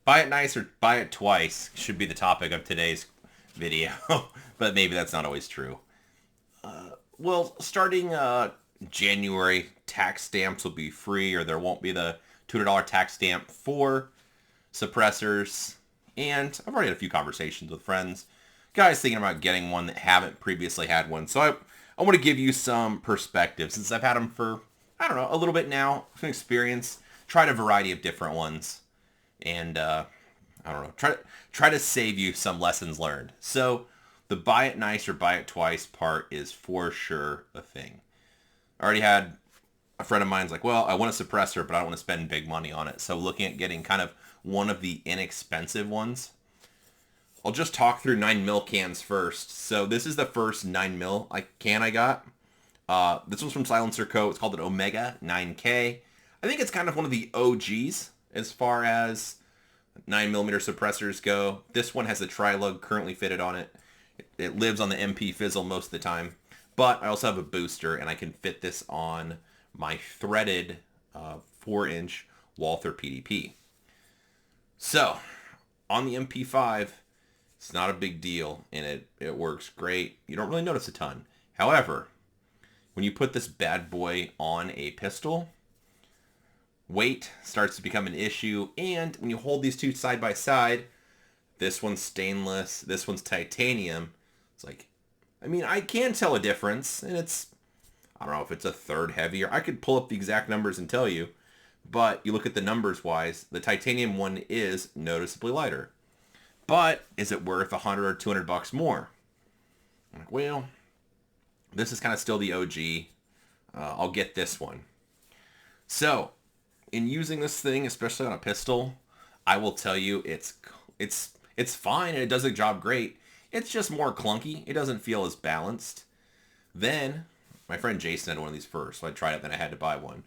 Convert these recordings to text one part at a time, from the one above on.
Buy it nice or buy it twice should be the topic of today's video, but maybe that's not always true. Well, starting January, tax stamps will be free, or there won't be the $200 tax stamp for suppressors. And I've already had a few conversations with friends, guys thinking about getting one that haven't previously had one. So I want to give you some perspective since I've had them for, I don't know, a little bit now, some experience, tried a variety of different ones, and I don't know, try to save you some lessons learned. So the buy it nice or buy it twice part is for sure a thing. I already had a friend of mine's like, well, I want a suppressor, but I don't want to spend big money on it. So looking at getting kind of one of the inexpensive ones. I'll just talk through 9 mil cans first. So this is the first 9 mil can I got. This one's from Silencer Co. It's called an Omega 9K. I think it's kind of one of the OGs as far as 9 millimeter suppressors go. This one has a tri-lug currently fitted on it. It lives on the MP Fizzle most of the time. But I also have a booster, and I can fit this on my threaded 4-inch Walther PDP. So, on the MP5, it's not a big deal, and it works great. You don't really notice a ton. However, when you put this bad boy on a pistol, weight starts to become an issue, and when you hold these two side by side, this one's stainless, this one's titanium. It's like, I mean, I can tell a difference, and I don't know if it's a third heavier. I could pull up the exact numbers and tell you, but you look at the numbers wise, the titanium one is noticeably lighter. But is it worth 100 or 200 bucks more? I'm like, well, this is kind of still the OG. I'll get this one. So, in using this thing, especially on a pistol, I will tell you it's fine and it does the job great. It's just more clunky. It doesn't feel as balanced. Then my friend Jason had one of these first, so I tried it. Then I had to buy one.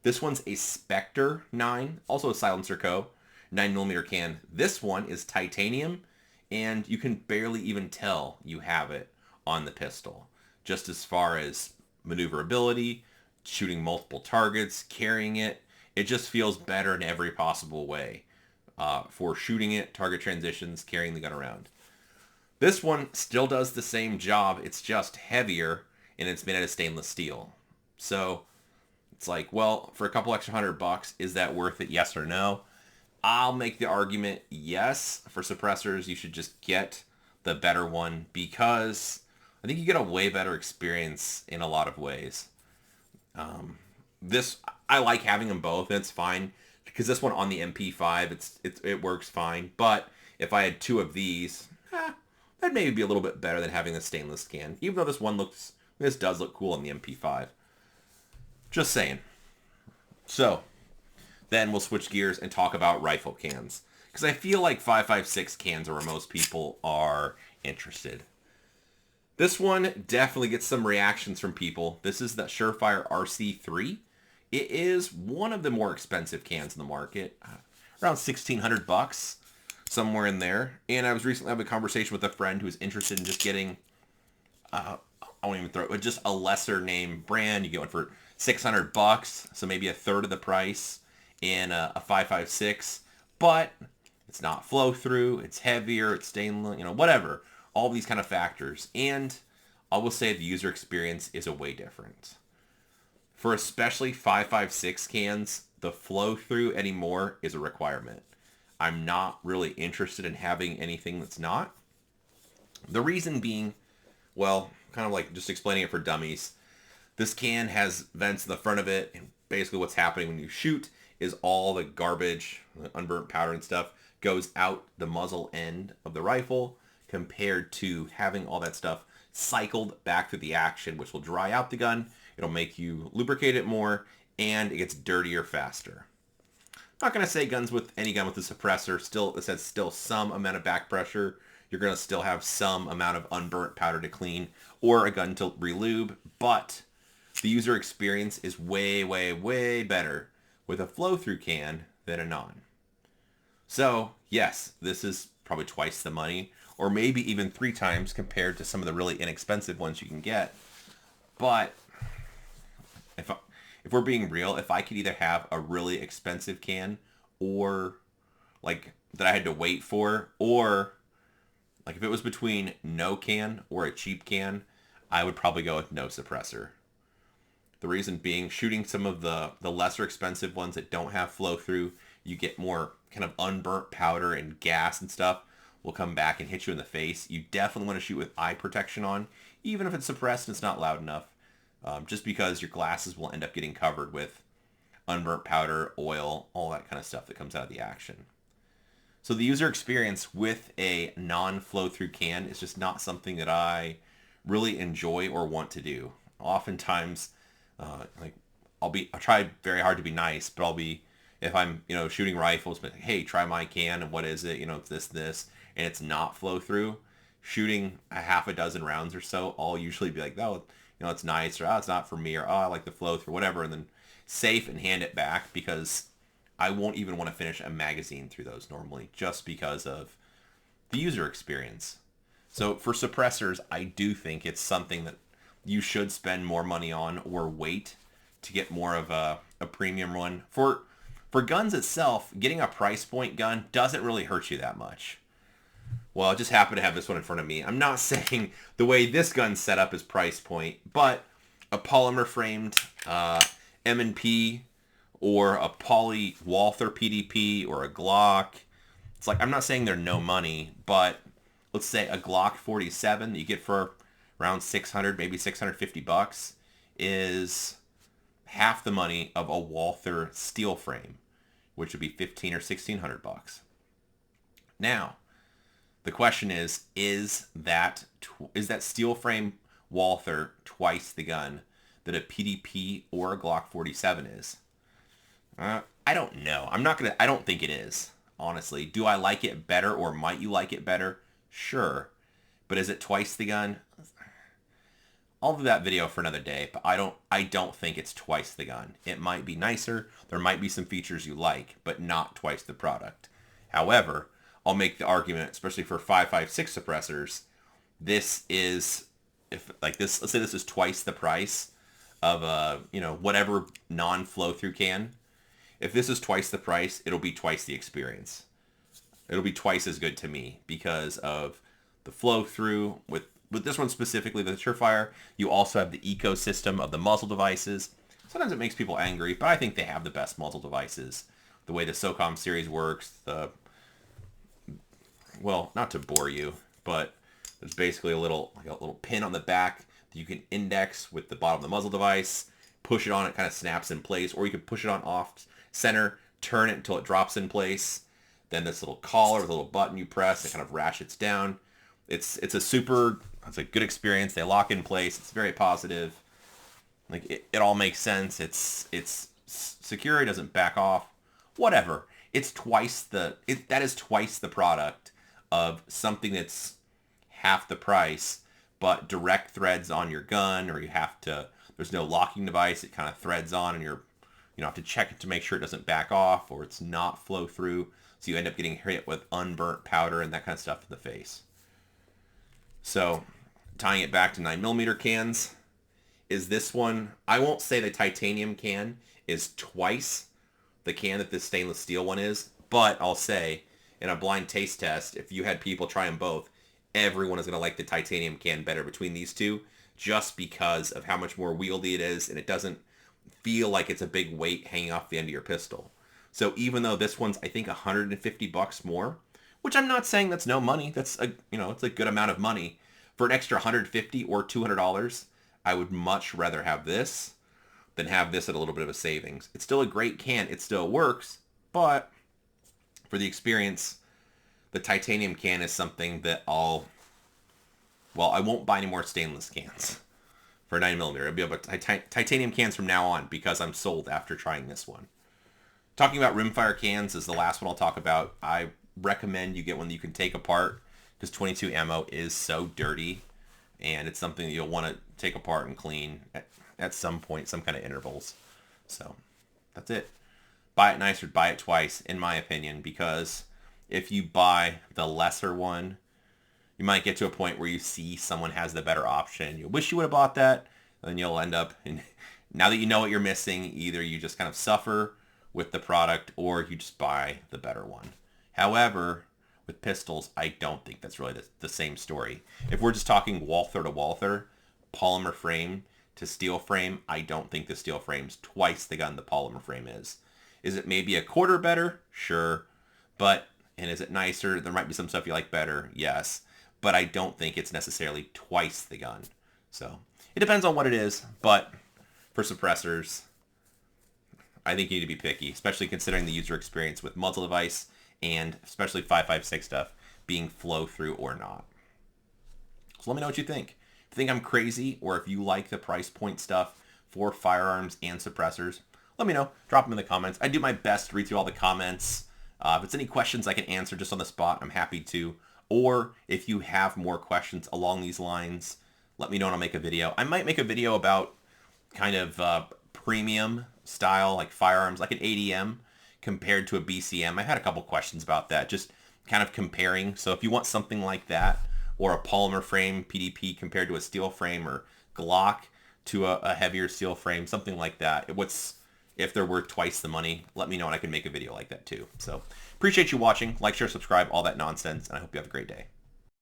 This one's a Spectre 9, also a Silencer Co. 9 millimeter can. This one is titanium, and you can barely even tell you have it on the pistol. Just as far as maneuverability, shooting multiple targets, carrying it, it just feels better in every possible way for shooting it, target transitions, carrying the gun around. This one still does the same job. It's just heavier, and it's made out of stainless steel. So it's like, well, for a couple extra $100, is that worth it? Yes or no? I'll make the argument yes. For suppressors, you should just get the better one because I think you get a way better experience in a lot of ways. This I like having them both, and it's fine because this one on the MP5 it works fine. But if I had two of these, that'd maybe be a little bit better than having the stainless can. Even though this does look cool on the MP5. Just saying. So then we'll switch gears and talk about rifle cans because I feel like 5.56 cans are where most people are interested. This one definitely gets some reactions from people. This is the Surefire RC3. It is one of the more expensive cans in the market, around $1,600, somewhere in there. And I was recently having a conversation with a friend who was interested in just getting, I won't even throw it, but just a lesser name brand. You get one for $600, so maybe a third of the price in a 5.56, but it's not flow through, it's heavier, it's stainless, whatever. All these kind of factors. And I will say the user experience is a way different. For especially 5.56 cans, the flow through anymore is a requirement. I'm not really interested in having anything that's not. The reason being, well, kind of like just explaining it for dummies. This can has vents in the front of it, and basically what's happening when you shoot is all the garbage, the unburnt powder and stuff, goes out the muzzle end of the rifle compared to having all that stuff cycled back through the action, which will dry out the gun. It'll make you lubricate it more, and it gets dirtier faster. I'm not going to say any gun with a suppressor, this has still some amount of back pressure. You're going to still have some amount of unburnt powder to clean or a gun to relube, but the user experience is way, way, way better with a flow-through can than a non. So, yes, this is probably twice the money, or maybe even 3 times compared to some of the really inexpensive ones you can get. But if we're being real, if I could either have a really expensive can or like that I had to wait for, or like if it was between no can or a cheap can, I would probably go with no suppressor. The reason being, shooting some of the lesser expensive ones that don't have flow through, you get more kind of unburnt powder and gas and stuff will come back and hit you in the face. You definitely want to shoot with eye protection on, even if it's suppressed and it's not loud enough, just because your glasses will end up getting covered with unburnt powder, oil, all that kind of stuff that comes out of the action. So the user experience with a non-flow through can is just not something that I really enjoy or want to do. Oftentimes, like I'll try very hard to be nice, but I'll be, if I'm, shooting rifles, but hey, try my can and what is it? It's this, and it's not flow through. Shooting a half a dozen rounds or so, I'll usually be like, oh, it's nice, or oh, it's not for me, or oh, I like the flow through, whatever, and then safe and hand it back because I won't even want to finish a magazine through those normally just because of the user experience. So for suppressors, I do think it's something that you should spend more money on or wait to get more of a premium one. For guns itself, getting a price point gun doesn't really hurt you that much. Well, I just happen to have this one in front of me. I'm not saying the way this gun's set up is price point, but a polymer framed M&P or a Poly Walther PDP or a Glock. It's like, I'm not saying they're no money, but let's say a Glock 47 that you get for around 600, maybe 650 bucks is half the money of a Walther steel frame, which would be 15 or 1600 bucks. Now, the question is that steel frame Walther twice the gun that a PDP or a Glock 47 is? I don't know. I don't think it is, honestly. Do I like it better, or might you like it better? Sure. But is it twice the gun? I'll do that video for another day, but I don't think it's twice the gun. It might be nicer. There might be some features you like, but not twice the product. However, I'll make the argument, especially for 5.56 suppressors, this is, if like this, let's say this is twice the price of whatever non-flow through can. If this is twice the price, it'll be twice the experience. It'll be twice as good to me because of the flow through. With this one specifically, the Surefire, you also have the ecosystem of the muzzle devices. Sometimes it makes people angry, but I think they have the best muzzle devices. The way the SOCOM series works, well, not to bore you, but there's basically a little pin on the back that you can index with the bottom of the muzzle device, push it on, it kind of snaps in place, or you can push it on off center, turn it until it drops in place. Then this little collar with a little button you press, it kind of ratchets down. It's a good experience. They lock in place. It's very positive. Like it all makes sense. It's secure. It doesn't back off. Whatever. That is twice the product of something that's half the price, but direct threads on your gun, or there's no locking device. It kind of threads on, and you have to check it to make sure it doesn't back off or it's not flow through. So you end up getting hit with unburnt powder and that kind of stuff in the face. So tying it back to 9mm cans, is this one, I won't say the titanium can is twice the can that this stainless steel one is, but I'll say in a blind taste test, if you had people try them both, everyone is going to like the titanium can better between these two, just because of how much more wieldy it is, and it doesn't feel like it's a big weight hanging off the end of your pistol. So even though this one's, I think, 150 bucks more, which I'm not saying that's no money, it's a good amount of money. For an extra 150 or $200, I would much rather have this than have this at a little bit of a savings. It's still a great can. It still works, but for the experience, the titanium can is something that I won't buy any more stainless cans for 9mm. I'll be able to titanium cans from now on because I'm sold after trying this one. Talking about rimfire cans is the last one I'll talk about. I recommend you get one that you can take apart because 22 ammo is so dirty, and it's something that you'll want to take apart and clean at some point, some kind of intervals. So that's it. Buy it nice or buy it twice, in my opinion, because if you buy the lesser one, you might get to a point where you see someone has the better option. You wish you would have bought that, and you'll end up, now that you know what you're missing, either you just kind of suffer with the product or you just buy the better one. However, with pistols, I don't think that's really the same story. If we're just talking Walther to Walther, polymer frame to steel frame, I don't think the steel frame's twice the gun the polymer frame is. Is it maybe a quarter better? Sure. And is it nicer? There might be some stuff you like better. Yes. But I don't think it's necessarily twice the gun. So it depends on what it is. But for suppressors, I think you need to be picky, especially considering the user experience with muzzle device and especially 5.56 stuff being flow through or not. So let me know what you think. If you think I'm crazy or if you like the price point stuff for firearms and suppressors, let me know. Drop them in the comments. I do my best to read through all the comments. If it's any questions I can answer just on the spot, I'm happy to. Or if you have more questions along these lines, let me know and I'll make a video. I might make a video about kind of premium style, like firearms, like an ADM compared to a BCM. I had a couple questions about that, just kind of comparing. So if you want something like that, or a polymer frame PDP compared to a steel frame, or Glock to a heavier steel frame, something like that. If they're worth twice the money, let me know and I can make a video like that too. So appreciate you watching. Like, share, subscribe, all that nonsense, and I hope you have a great day.